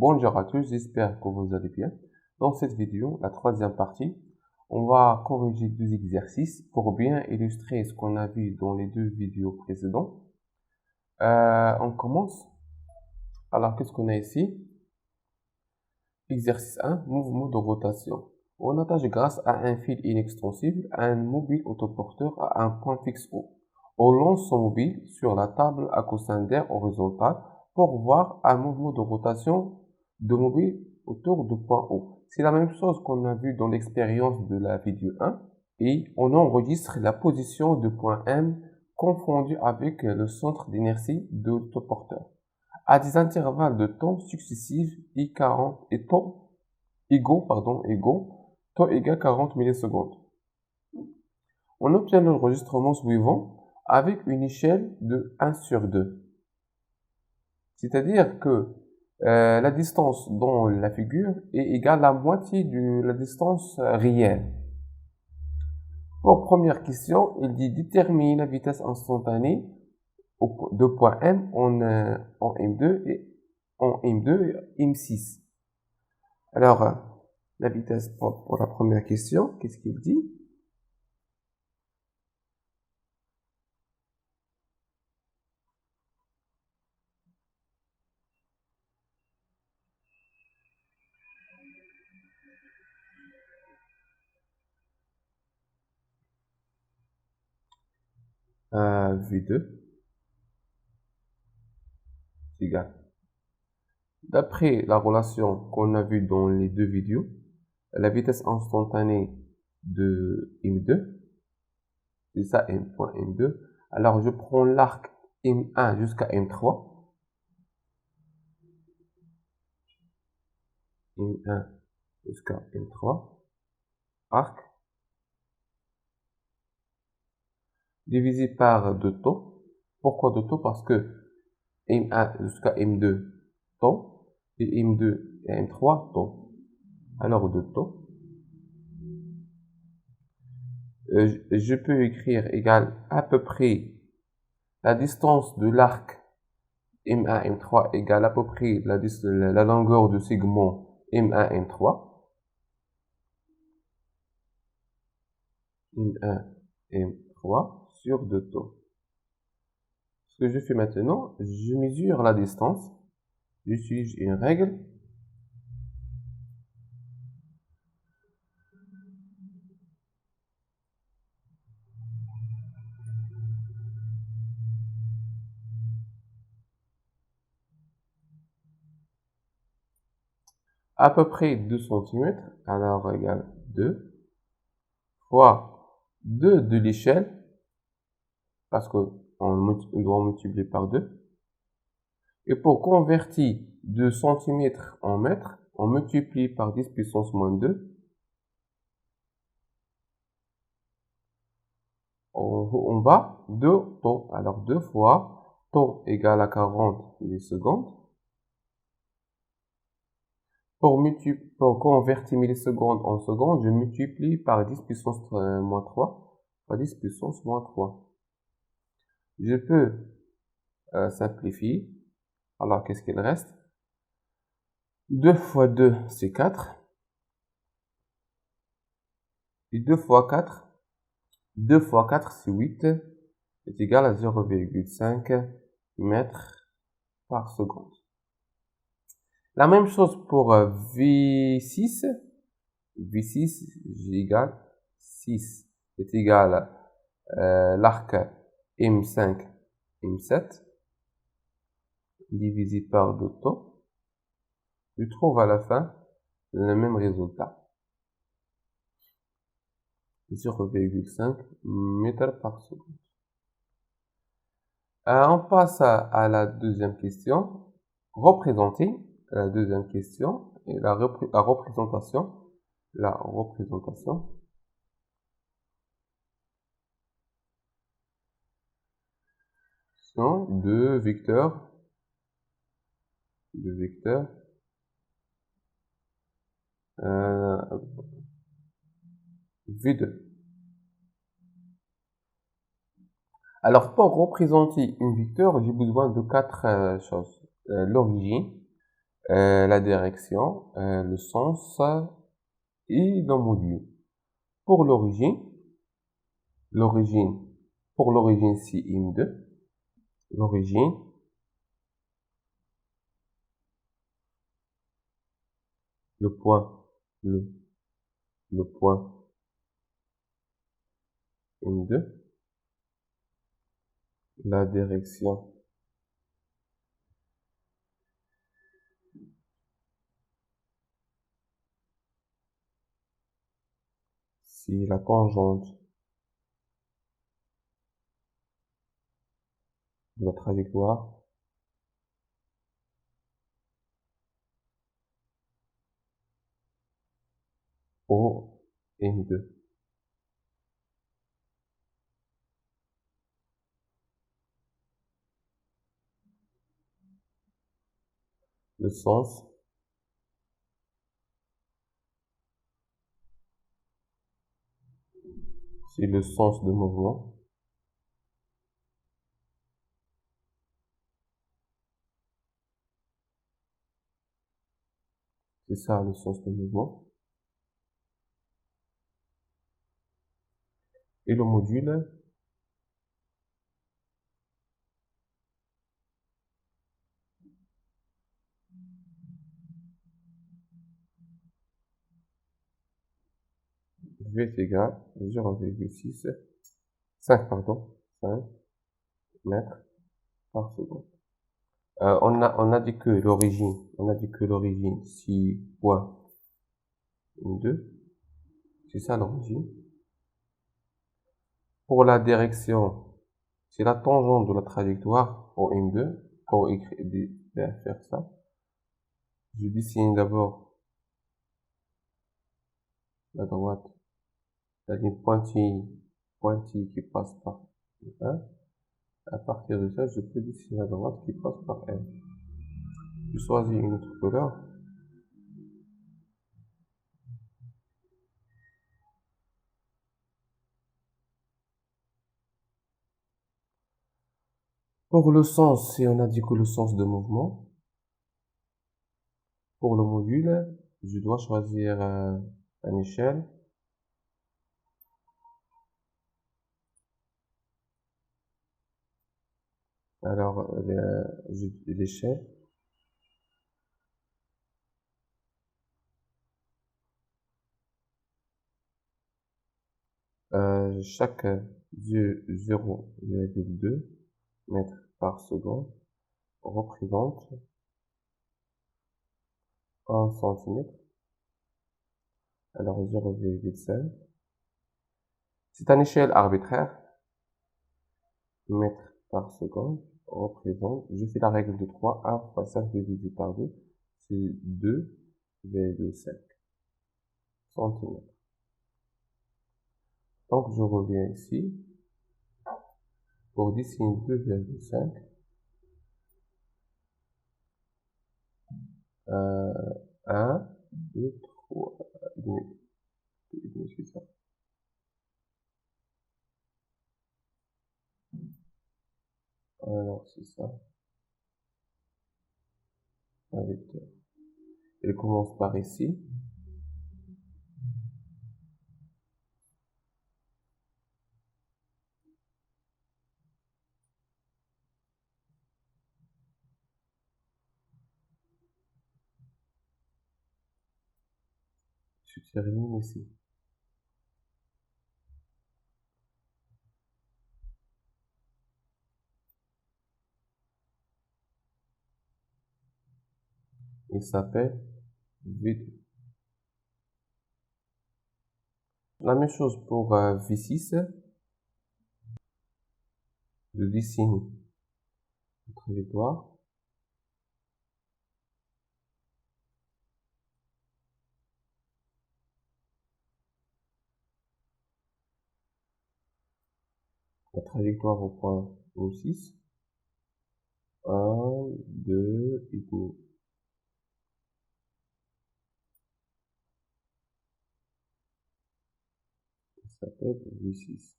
Bonjour à tous, j'espère que vous allez bien. Dans cette vidéo, la troisième partie, on va corriger deux exercices pour bien illustrer ce qu'on a vu dans les deux vidéos précédentes. On commence. Alors, qu'est-ce qu'on a ici? Exercice 1, mouvement de rotation. On attache grâce à un fil inextensible un mobile autoporteur à un point fixe O. On lance son mobile sur la table à coussin d'air horizontale pour voir un mouvement de rotation de mobile autour du point O. C'est la même chose qu'on a vu dans l'expérience de la vidéo 1 et on enregistre la position du point M confondu avec le centre d'inertie de l'autoporteur à des intervalles de temps successifs I40 et temps égaux, temps égal 40 millisecondes. On obtient l'enregistrement suivant avec une échelle de 1 sur 2. C'est-à-dire que la distance dans la figure est égale à la moitié de la distance réelle. Pour première question, il dit déterminer la vitesse instantanée de point M en M2 et M6. Alors, la vitesse pour la première question, qu'est-ce qu'il dit? V2 égale. D'après la relation qu'on a vue dans les deux vidéos, la vitesse instantanée de M2, c'est ça M.M2. Alors, je prends l'arc M1 jusqu'à M3. M1 jusqu'à M3. Arc. Divisé par 2 taux. Pourquoi 2 taux? Parce que M1 jusqu'à M2 taux et M2 et M3 taux. Alors 2 taux. Je peux écrire égal à peu près la distance de l'arc M1 M3 égale à peu près la longueur du segment M1 M3. M1 M3 sur 2 taux. Ce que je fais maintenant, je mesure la distance. J'utilise une règle. À peu près 2 cm, alors égale 2 fois 2 de l'échelle, parce qu'on doit multiplier par 2. Et pour convertir 2 cm en mètres, on multiplie par 10 puissance moins 2. En bas, 2 taux. Alors 2 fois taux égale à 40 millisecondes. Pour convertir millisecondes en secondes, je multiplie par 10 puissance moins 3. Par 10 puissance moins 3. Je peux simplifier. Alors, qu'est-ce qu'il reste? 2 fois 2, c'est 4. Et 2 fois 4, 2 fois 4, c'est 8. C'est égal à 0,5 mètres par seconde. La même chose pour V6. V6 égale 6. C'est égal à l'arc M5, M7 divisé par 2 taux. Je trouve à la fin le même résultat. 0,5 mètres par seconde. On passe à la deuxième question. Représenter la deuxième question et la représentation. La représentation. Sont deux vecteurs. Deux vecteurs. V2. Alors, pour représenter une vecteur, j'ai besoin de quatre choses. L'origine, la direction, le sens et le module. Pour l'origine, pour l'origine c'est M2, l'origine, le point, le, le point M2, la direction, c'est la tangente de la trajectoire, au M2. Le sens, c'est le sens de mouvement. C'est ça le sens de mouvement. Et le module, V est égal à 0,6, 5 pardon, 5 mètres par seconde. On a dit que l'origine, 6,2, c'est ça l'origine. Pour la direction, c'est la tangente de la trajectoire pour M2. Pour faire ça, je dessine d'abord la droite, la ligne pointille qui passe par 1. À partir de ça, je peux dessiner la droite qui passe par M. Je choisis une autre couleur. Pour le sens, si on a dit que le sens de mouvement, pour le module, je dois choisir une échelle. Alors, l'échelle, chaque 0,2 mètres par seconde représente 1 centimètre. Alors 0,5. C'est une échelle arbitraire. Mètres par seconde représente, je fais la règle de 3, 1 fois 5 divisé par 2, c'est 2,5 centimètres. Donc je reviens ici pour dessiner 2,5. 1, 2, 3, c'est ça. Alors c'est ça, un vecteur. Il commence par ici. Je termine ici. Il s'appelle V2. La même chose pour V6. Je dessine la trajectoire. La trajectoire au point O6. 1, 2 et demi. Ça s'appelle V6.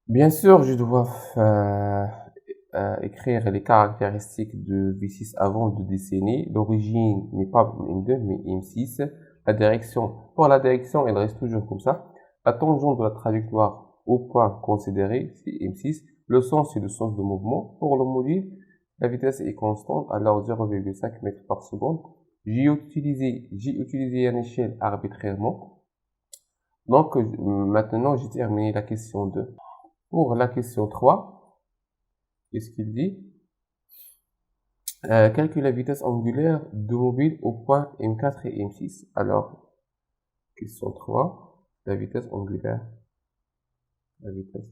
Bien sûr, je dois écrire les caractéristiques de V6 avant de dessiner. L'origine n'est pas M2 mais M6. Pour la direction, elle reste toujours comme ça. La tangente de la trajectoire au point considéré, c'est M6. Le sens, c'est le sens de mouvement. Pour le module, la vitesse est constante, alors 0,5 mètres par seconde. J'ai utilisé une échelle arbitrairement. Donc, maintenant, j'ai terminé la question 2. Pour la question 3, qu'est-ce qu'il dit? Calcule la vitesse angulaire de mobile au point M4 et M6. Alors, question 3, la vitesse angulaire. La vitesse,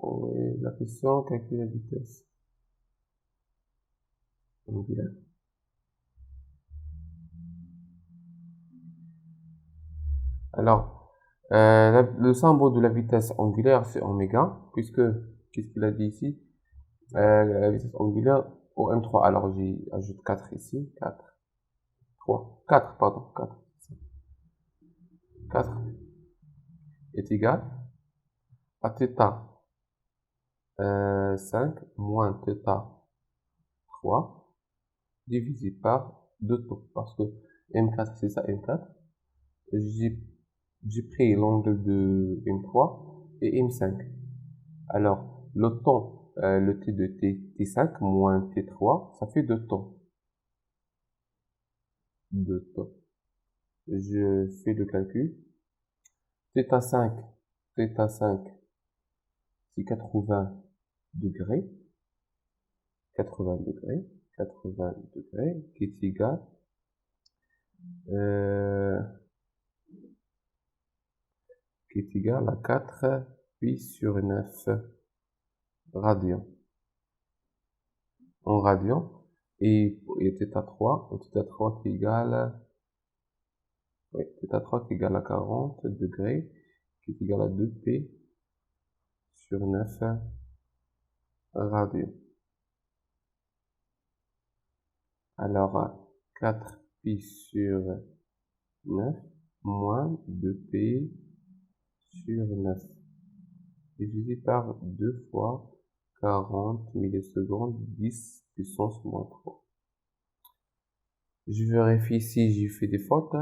oui, la question, calcule la vitesse angulaire. Alors, le symbole de la vitesse angulaire, c'est oméga, puisque, qu'est-ce qu'il a dit ici? La vitesse angulaire au M3. Alors, j'ajoute 4 ici, 4, 3, 4, pardon, 4. 4 est égal à θ 5 moins θ 3 divisé par 2 taux. Parce que M4, c'est ça, M4. J'ai pris l'angle de M3 et M5. Alors, le temps, le T de T5 moins T3, ça fait 2 temps. 2 temps. Je fais le calcul. θ5, c'est 80 degrés. 80 degrés. 80 degrés, qui est égal à 4 pi sur 9 radians. En radians. Et θ3 qui est égal à, oui, θ3 qui est égal à 40 degrés, qui est égal à 2p sur 9 radians. Alors, 4 pi sur 9 moins 2p sur 9 divisé par 2 fois 40 millisecondes 10 puissance moins 3. Je vérifie si j'ai fait des fautes.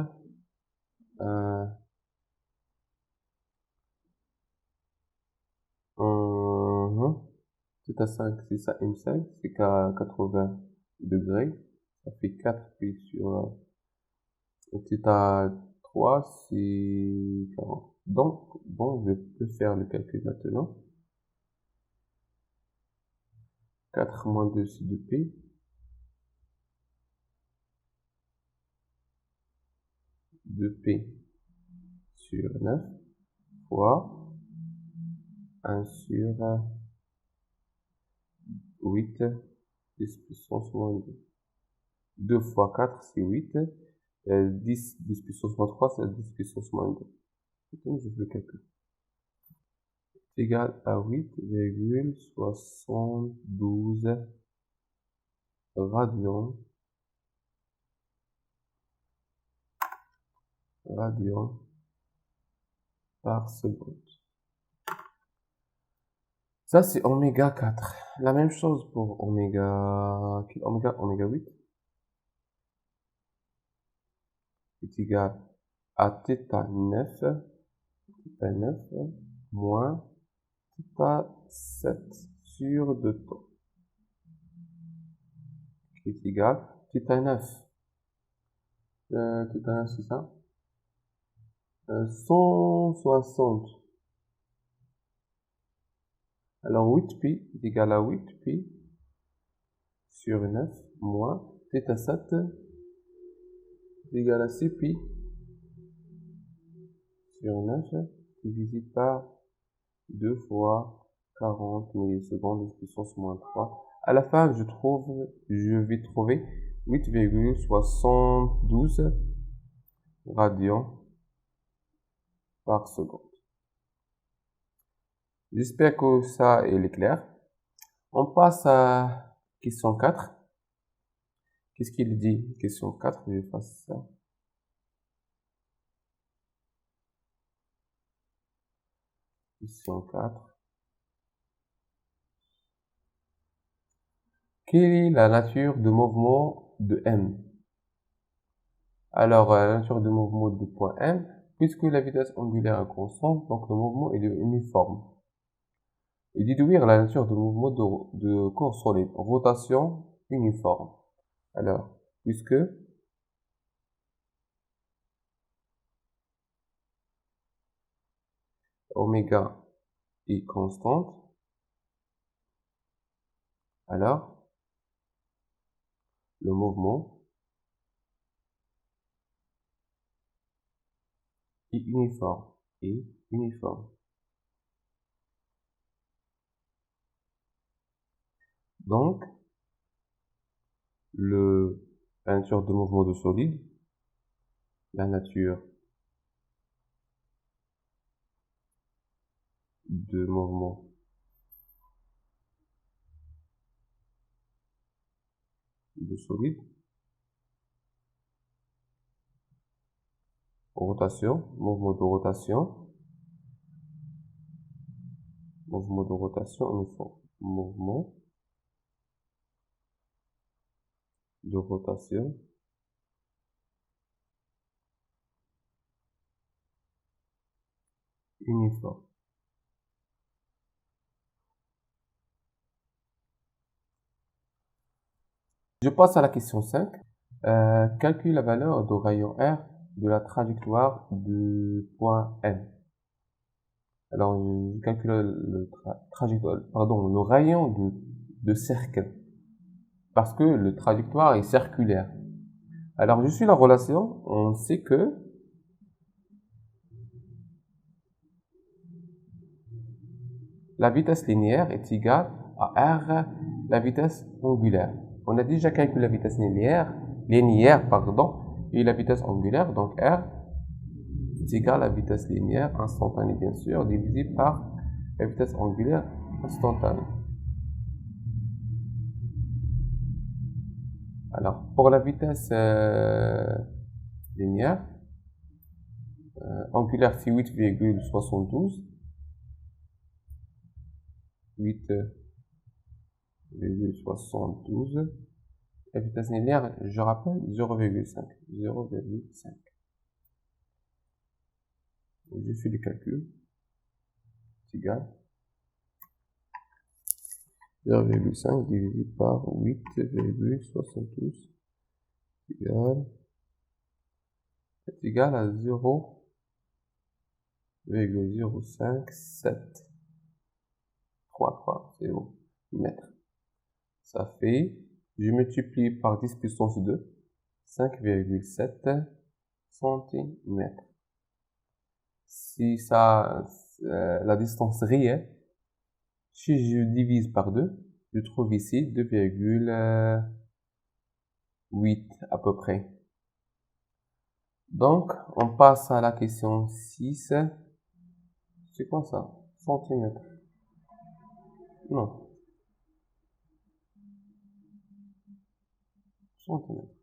θ5, c'est ça, M5, c'est qu'à 80 degrés. Ça fait 4 pi sur θ3, c'est 40. Donc, bon, je peux faire le calcul maintenant. 4 moins 2, c'est 2p. 2p sur 9 fois 1 sur 8, 10 puissance moins 2. 2 fois 4, c'est 8. 10 puissance moins 3, c'est 10 puissance moins 2. Donc, je fais le calcul. C'est égal à 8,72 radians par seconde. Ça, c'est oméga 4. La même chose pour oméga 8 est égal à θ9 moins θ7 sur 2 temps, qui est égal θ9. θ9, c'est ça, 160. Alors 8pi est égal à 8pi sur 9 moins θ7 est égal à 6pi sur 9 divisé par 2 fois 40 millisecondes puissance moins 3. À la fin, je vais trouver 8,72 radians par seconde. J'espère que ça est clair. On passe à question 4. Qu'est-ce qu'il dit? Question 4, je fasse ça. Question 4. Quelle est la nature du mouvement de M? Alors, la nature du mouvement du point M, puisque la vitesse angulaire est constante, donc le mouvement est uniforme. Et déduire la nature du mouvement de corps solide, rotation uniforme. Alors, puisque oméga est constante, alors le mouvement est uniforme. Et uniforme. Donc, la nature de mouvement de solide, la nature de mouvement de solide, rotation, mouvement de rotation uniforme, mouvement de rotation uniforme. Je passe à la question 5. Calcule la valeur de rayon R de la trajectoire du point M. Alors, je calcule le rayon de cercle, parce que le trajectoire est circulaire. Alors, je suis la relation, on sait que la vitesse linéaire est égale à R, la vitesse angulaire. On a déjà calculé la vitesse linéaire, et la vitesse angulaire, donc R est égal à la vitesse linéaire instantanée, bien sûr, divisé par la vitesse angulaire instantanée. Alors, pour la vitesse linéaire, angulaire, c'est 8,72. 8,72. La vitesse linéaire, je rappelle, 0,5. 0,5. Je fais le calcul. C'est égal. 0,5 divisé par 8,72 est égal à 0,057. 3,0 mètres. Ça fait, je multiplie par 10 puissance 2, 5,7 cm. Si ça, la distance réelle, si je divise par 2, je trouve ici 2,8 à peu près. Donc, on passe à la question 6. C'est quoi ça? Centimètres. Non. Centimètres.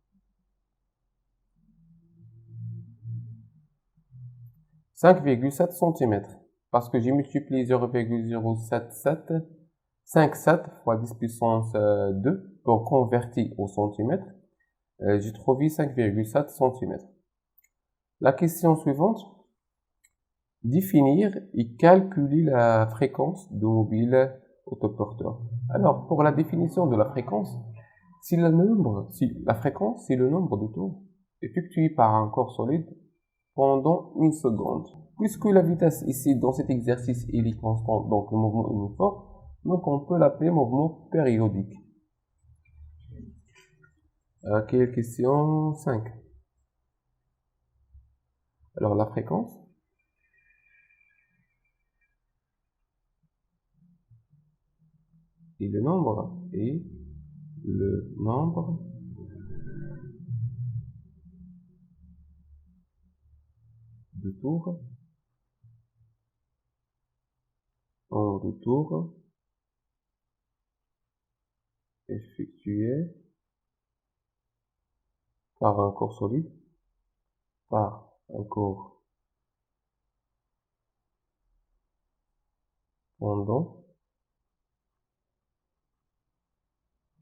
5,7 cm. Parce que j'ai multiplié 0,077, 57 fois 10 puissance 2 pour convertir au centimètre. J'ai trouvé 5,7 cm. La question suivante. Définir et calculer la fréquence de mobile autoporteur. Alors, pour la définition de la fréquence, la fréquence, c'est le nombre de tours effectués par un corps solide pendant une seconde. Puisque la vitesse ici, dans cet exercice, est constante, donc le mouvement est uniforme, donc on peut l'appeler mouvement périodique. Quelle question 5. Alors, la fréquence, et le nombre de tours effectués par un corps solide, par un corps pendant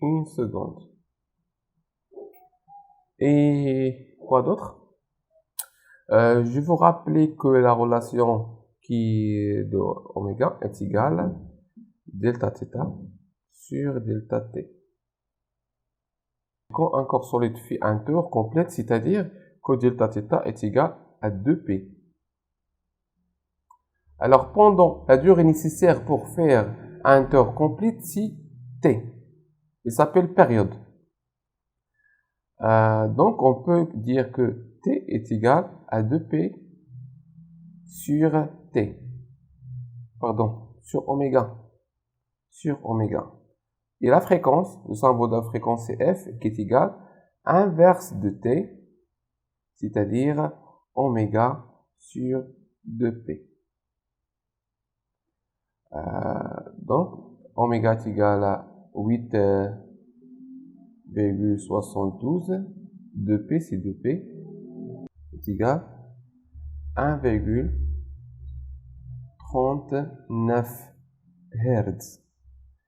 1 seconde. Et quoi d'autre? Je vais vous rappeler que la relation qui est de oméga est égale delta θ sur delta t. Quand un corps solide fait un tour complet, c'est-à-dire que delta θ est égal à 2p. Alors, pendant la durée nécessaire pour faire un tour complet, c'est t. Il s'appelle période. Donc, on peut dire que t est égal à 2p sur t. Pardon, sur oméga. Sur oméga. Et la fréquence, le symbole de la fréquence c'est f, qui est égal à inverse de t, c'est-à-dire oméga sur 2p. Donc, oméga est égal à 8,72, 2p c'est 2p, est égal à 1,39 Hz.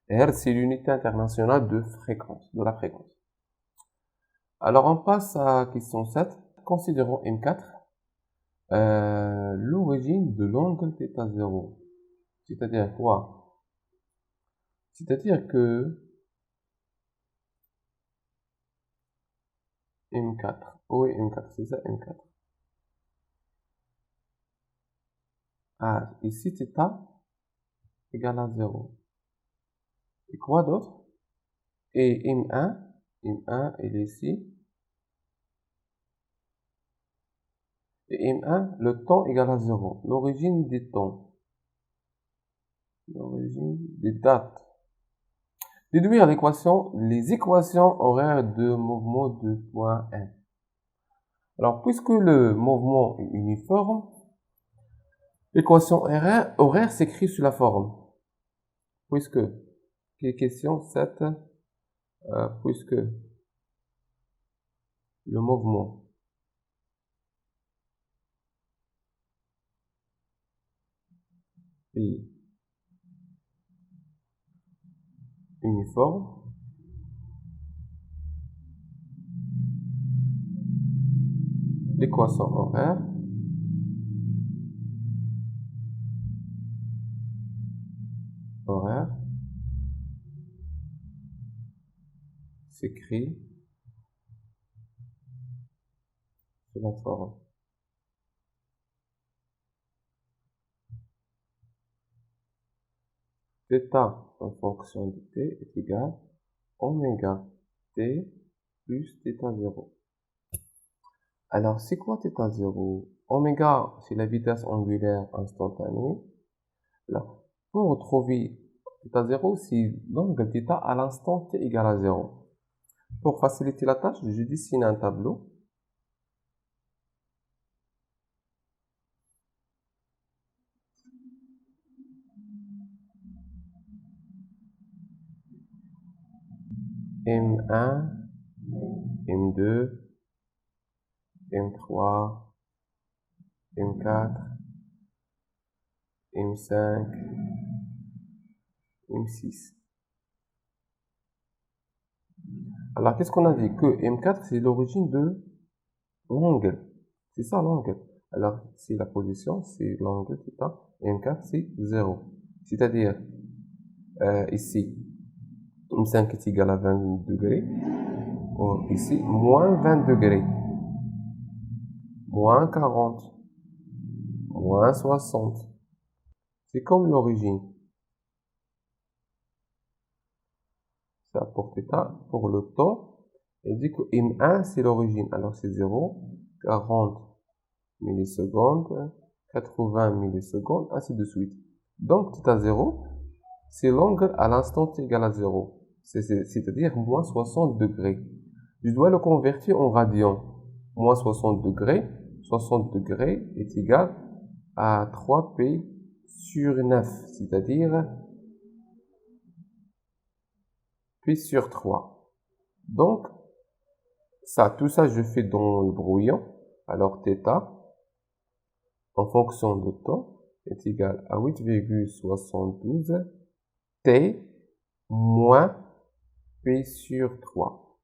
Hz, c'est l'unité internationale de fréquence, de la fréquence. Alors, on passe à question 7. Considérons M4, l'origine de l'angle θ0. C'est-à-dire quoi? C'est-à-dire que M4, oui, M4, c'est ça, M4. Ah, ici, θ égale à 0. Et quoi d'autre? Et M1, il est ici. Et M1, le temps égale à 0. L'origine des temps. L'origine des dates. Déduire les équations horaires de mouvement de point M. Alors, puisque le mouvement est uniforme, l'équation horaire s'écrit sous la forme. Puisque, question 7, puisque le mouvement est uniforme, l'équation horaire s'écrit sous la forme. Θ en fonction de t est égal à oméga t plus θ0. Alors, c'est quoi θ0? Oméga, c'est la vitesse angulaire instantanée. Alors, pour retrouver θ0, c'est l'angle θ à l'instant t égale à 0. Pour faciliter la tâche, je dessine un tableau. M1, M2, M3, M4, M5, M6. Alors, qu'est-ce qu'on a dit? Que M4, c'est l'origine de l'angle. C'est ça l'angle. Alors, c'est la position, c'est l'angle θ. M4, c'est 0. C'est-à-dire, ici, M5 est égal à 20 degrés. Or, ici, moins 20 degrés. Moins 40. Moins 60. C'est comme l'origine. Ça pour θ. Pour le temps, il dit que M1, c'est l'origine. Alors, c'est 0, 40 millisecondes, 80 millisecondes, ainsi de suite. Donc, θ0, c'est l'angle à l'instant t égale à 0. C'est-à-dire moins 60 degrés. Je dois le convertir en radians. Moins 60 degrés est égal à 3p sur 9, c'est-à-dire p sur 3. Donc, tout ça, je fais dans le brouillon. Alors, θ, en fonction de temps, est égal à 8,72 t moins p sur 3.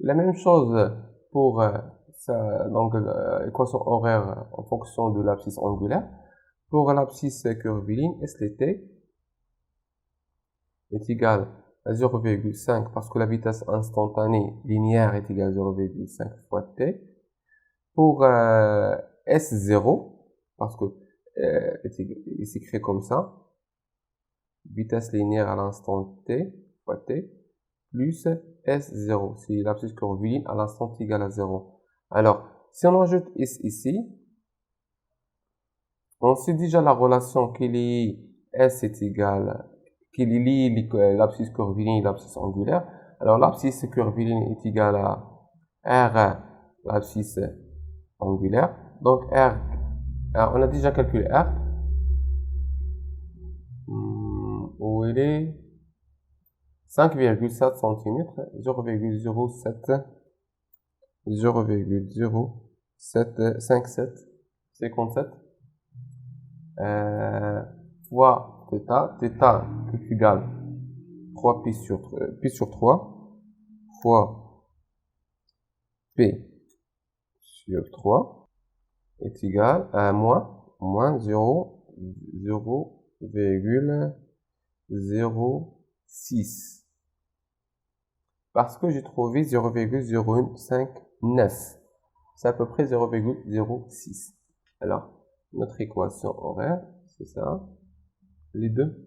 La même chose pour donc l'équation horaire en fonction de l'abscisse angulaire. Pour l'abscisse curviligne, SLT est égal à 0,5 parce que la vitesse instantanée linéaire est égale à 0,5 fois t. Pour S0, parce que il s'écrit comme ça, vitesse linéaire à l'instant t fois t, plus S0, c'est l'abscisse curviligne à l'instant t égale à 0. Alors, si on ajoute S ici, on sait déjà la relation qu'il est S est égal, qu'il lie l'abscisse curviligne et l'abscisse angulaire. Alors, l'abscisse curviligne est égal à R, l'abscisse angulaire. Donc, R, on a déjà calculé R. Où il est 5,7 cm, 0,07, 0,0757, 57, fois θ est égal 3 pi sur 3 fois p sur 3 est égal à moins 0,06. Parce que j'ai trouvé 0,0159. C'est à peu près 0,06. Alors, notre équation horaire, c'est ça. Les deux.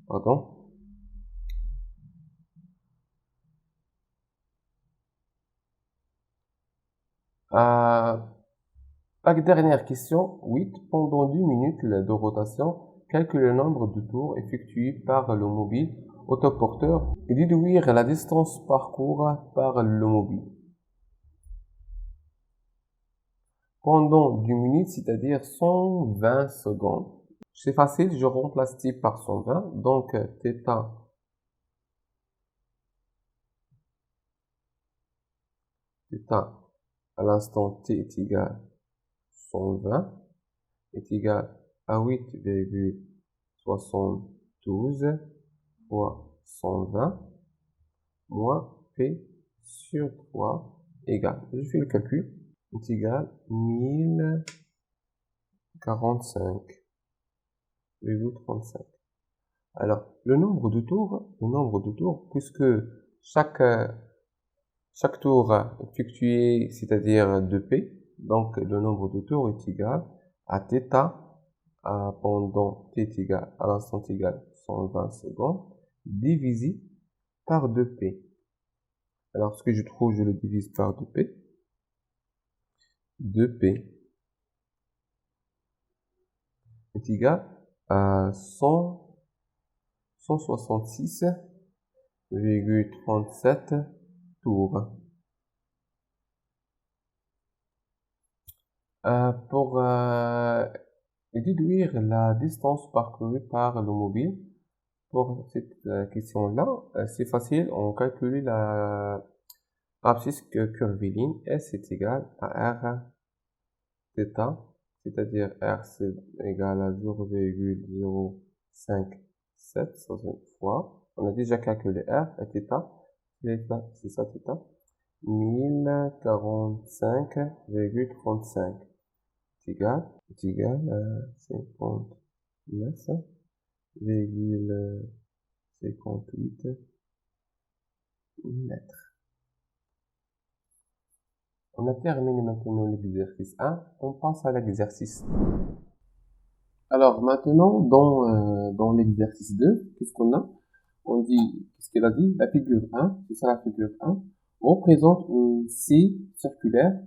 Pardon. La dernière question, 8. Pendant 10 minutes de rotation, calcule le nombre de tours effectués par le mobile autoporteur et déduire la distance parcourue par le mobile. Pendant 10 minutes, c'est-à-dire 120 secondes. C'est facile, je remplace t par 120, donc θ à l'instant t est égal à 120 est égal à 8,72 fois 120 moins p sur 3 égale, je fais le calcul, est égal à 1045,35. Alors, le nombre de tours, puisque chaque tour effectué, c'est-à-dire 2p, donc le nombre de tours est égal à θ pendant t est égal à l'instant égal 120 secondes, divisé par 2p. Alors, ce que je trouve, je le divise par 2p. 2p est égal à 166,37 tours. Pour déduire la distance parcourue par le mobile, pour cette question-là, c'est facile, on calcule l'abscisse curviligne. S est égal à R θ, c'est-à dire R c'est égal à 0,057 fois. On a déjà calculé R et θ, c'est ça θ, 1045,35 est égal à 59,58 mètres. On a terminé maintenant l'exercice 1, on passe à l'exercice. Alors maintenant, dans l'exercice 2, qu'est-ce qu'on a? On dit, qu'est-ce qu'elle a dit? La figure 1, c'est ça la figure 1, représente une scie circulaire,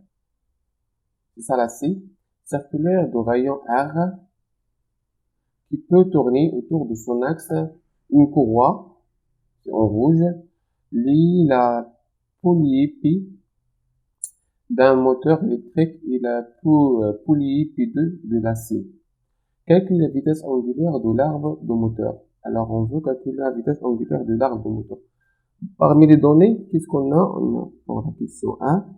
c'est ça la scie, circulaire de rayon R, qui peut tourner autour de son axe une courroie, en rouge, lie la polyépie d'un moteur électrique et la polyépie 2 de la scie. Calcule la vitesse angulaire de l'arbre de moteur. Alors, on veut calculer la vitesse angulaire de l'arbre de moteur. Parmi les données, qu'est-ce qu'on a? On a pour la question 1,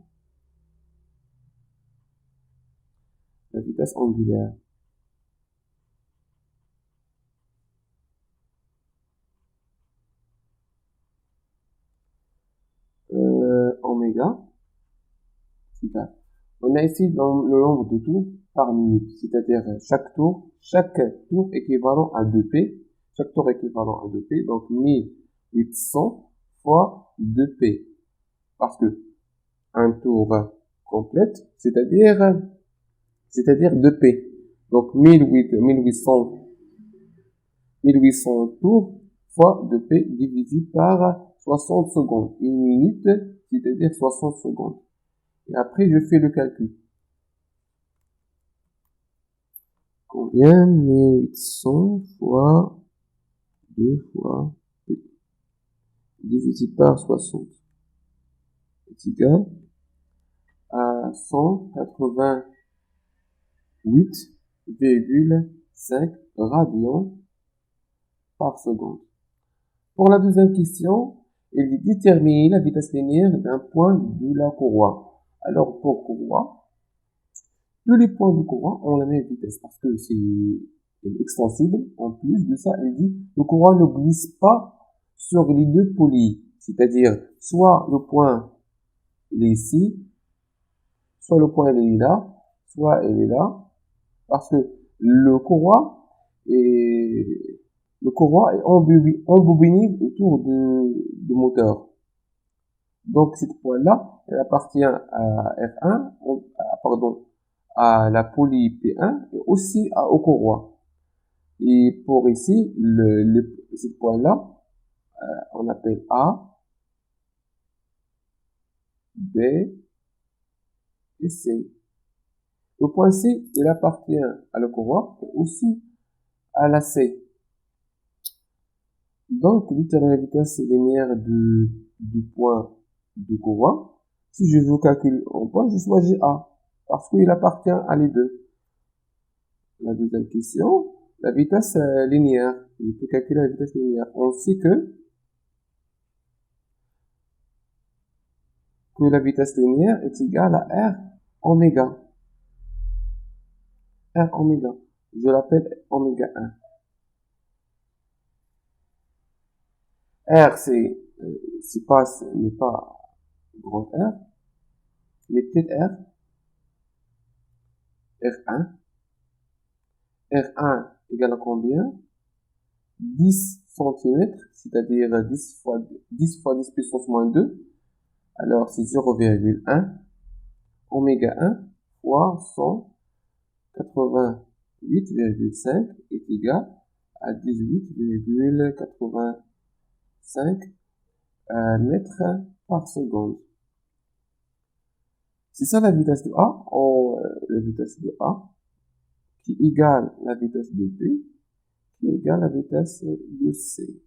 la vitesse angulaire. oméga est égal. On a ici le nombre de tours par minute, c'est-à-dire chaque tour équivalent à 2p, chaque tour équivalent à 2p, donc 1800 fois 2p, parce que un tour complète, c'est-à-dire 2p, donc 1800 tours fois 2p divisé par 60 secondes, une minute, c'est-à-dire 60 secondes. Et après, je fais le calcul. Combien 1800 fois 2 fois P divisé par 60 est égal à 188,5 radians par seconde. Pour la deuxième question, il dit déterminer la vitesse linéaire d'un point de la courroie. Alors, pour courroie, tous les points de courroie ont la même vitesse parce que c'est extensible. En plus de ça, il dit le courroie ne glisse pas sur les deux pôles. C'est-à-dire, soit le point il est ici, soit le point il est là, soit il est là, parce que le courroie est embobiné autour du moteur. Donc, cette point-là, elle appartient à R1, à la poly P1 et aussi au courroie. Et pour ici, ce point-là, on appelle A, B et C. Le point C, il appartient à la courroie et aussi à la C. Donc, déterminer la vitesse linéaire du point de courroie. Si je veux calculer en point, je choisis A, parce qu'il appartient à les deux. La deuxième question, la vitesse linéaire. Je peux calculer la vitesse linéaire. On sait que la vitesse linéaire est égale à R oméga. R oméga. Je l'appelle oméga 1. R, n'est pas grand R, mais petit r. R1. R1 égale à combien? 10 cm, c'est-à-dire 10 fois 10 puissance moins 2. Alors, c'est 0,1. Oméga 1 fois 188,5 est égal à 18,85 mètres par seconde. C'est ça la vitesse de A, la vitesse de A, qui égale la vitesse de B, qui égale la vitesse de C.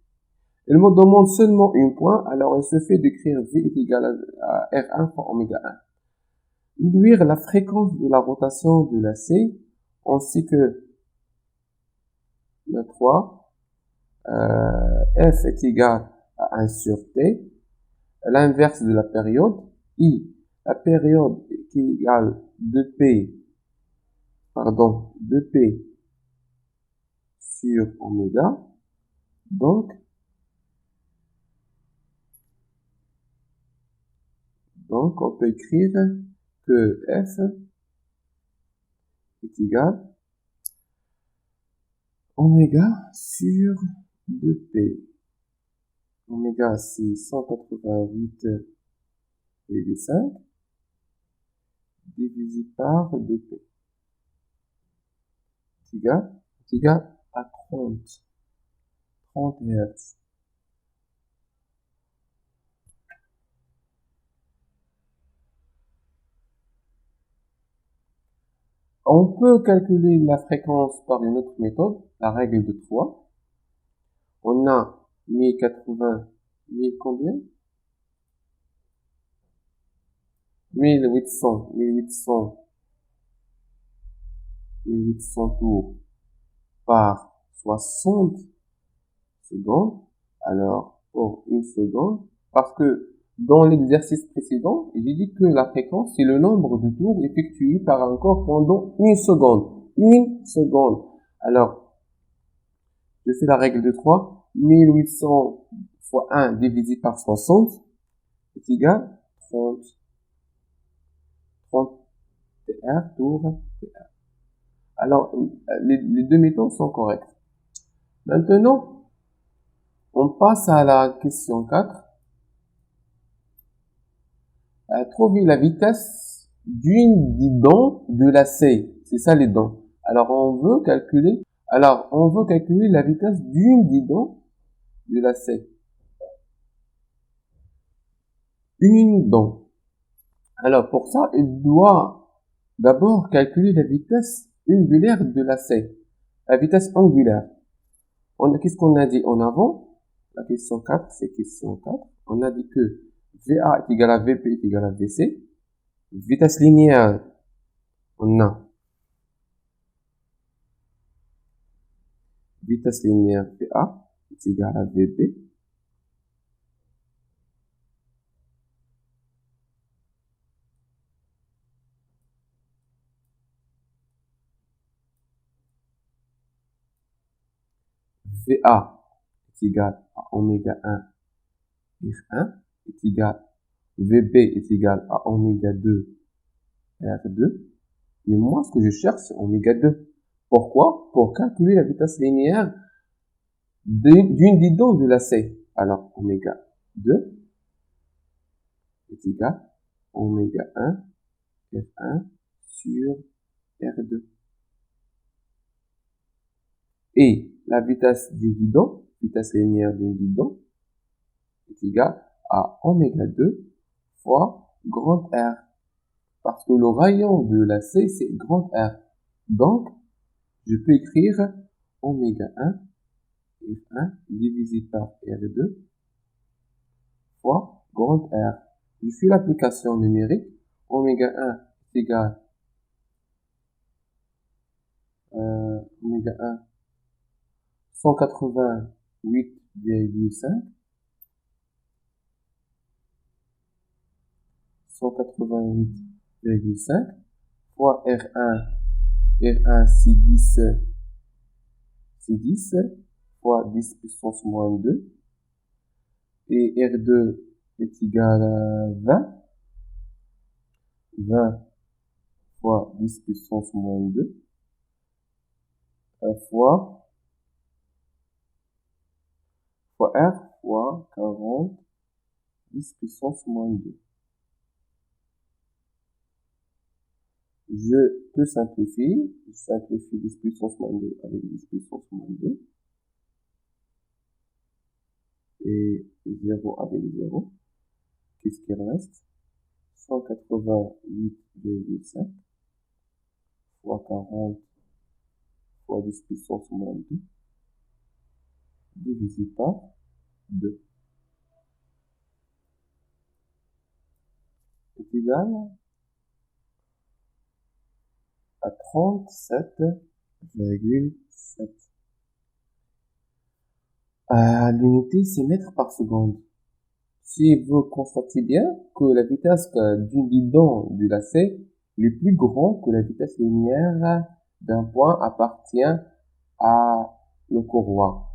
Il me demande seulement un point, alors il se fait d'écrire V est égal à R1 fois oméga 1. Déduire la fréquence de la rotation de la C, on sait que la 3, F est égal à 1 sur T, l'inverse de la période, I, la période qui est égale 2P sur oméga, donc on peut écrire que F est égal oméga sur 2P. Oméga, c'est 188,5 divisé par 2P. C'est égal à 30 Hz. On peut calculer la fréquence par une autre méthode, la règle de 3. On a 1080, 1000 combien? 1800 tours par 60 secondes. Alors, pour une seconde, parce que dans l'exercice précédent, j'ai dit que la fréquence, c'est le nombre de tours effectués par un corps pendant une seconde. Une seconde. Alors, je fais la règle de 3. 1800 fois 1 divisé par 60 est égal à 30, 30 TR tour TR. Alors, les deux méthodes sont correctes. Maintenant, on passe à la question 4. Trouver la vitesse d'une des dents de la scie. C'est ça les dents. Alors, on veut calculer la vitesse d'une des dents de la scie. Une dent. Alors, pour ça, il doit d'abord calculer la vitesse angulaire de la scie. La vitesse angulaire. Qu'est-ce qu'on a dit en avant? La question 4, c'est question 4. On a dit que VA est égal à VP est égal à VC. Vitesse linéaire, on a vitesse linéaire VA est égal à VP. VA est égal à oméga 1 R1 est égal VB est égal à oméga 2 R2. Mais moi, ce que je cherche, c'est oméga 2. Pourquoi? Pour calculer la vitesse linéaire d'une des dents de la scie. Alors, oméga 2 est égal à oméga 1 R1 sur R2. Et la vitesse du guidon, vitesse linéaire du guidon, est égale à oméga 2 fois grand R. Parce que le rayon de la C, c'est grand R. Donc, je peux écrire oméga 1 R1 divisé par R2 fois grand R. Je fais l'application numérique. Oméga 1 est égal oméga 1 188,5 188,5 fois R1 c'est 10 fois 10 puissance moins 2 et R2 est égal à 20 fois 10 puissance moins 2 fois R fois 40 10 puissance moins 2. Je peux simplifier. Je simplifie 10 puissance moins 2 avec 10 puissance moins 2. Et 0 avec 0. Qu'est-ce qu'il reste? 188,5 fois 40 fois 10 puissance moins 2 divisé par 2 est égal à 37,7. L'unité, c'est mètres par seconde. Si vous constatez bien que la vitesse d'une guidon du lacet est plus grande que la vitesse linéaire d'un point appartient à le courroie.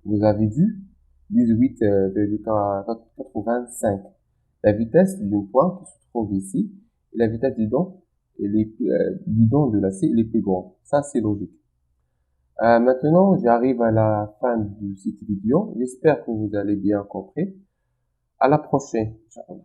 Vous avez vu 18,85. La vitesse du point qui se trouve ici et la vitesse du don de lacet est plus grande. Ça, c'est logique. Maintenant, j'arrive à la fin de cette vidéo. J'espère que vous allez bien compris. À la prochaine. Inch'Allah.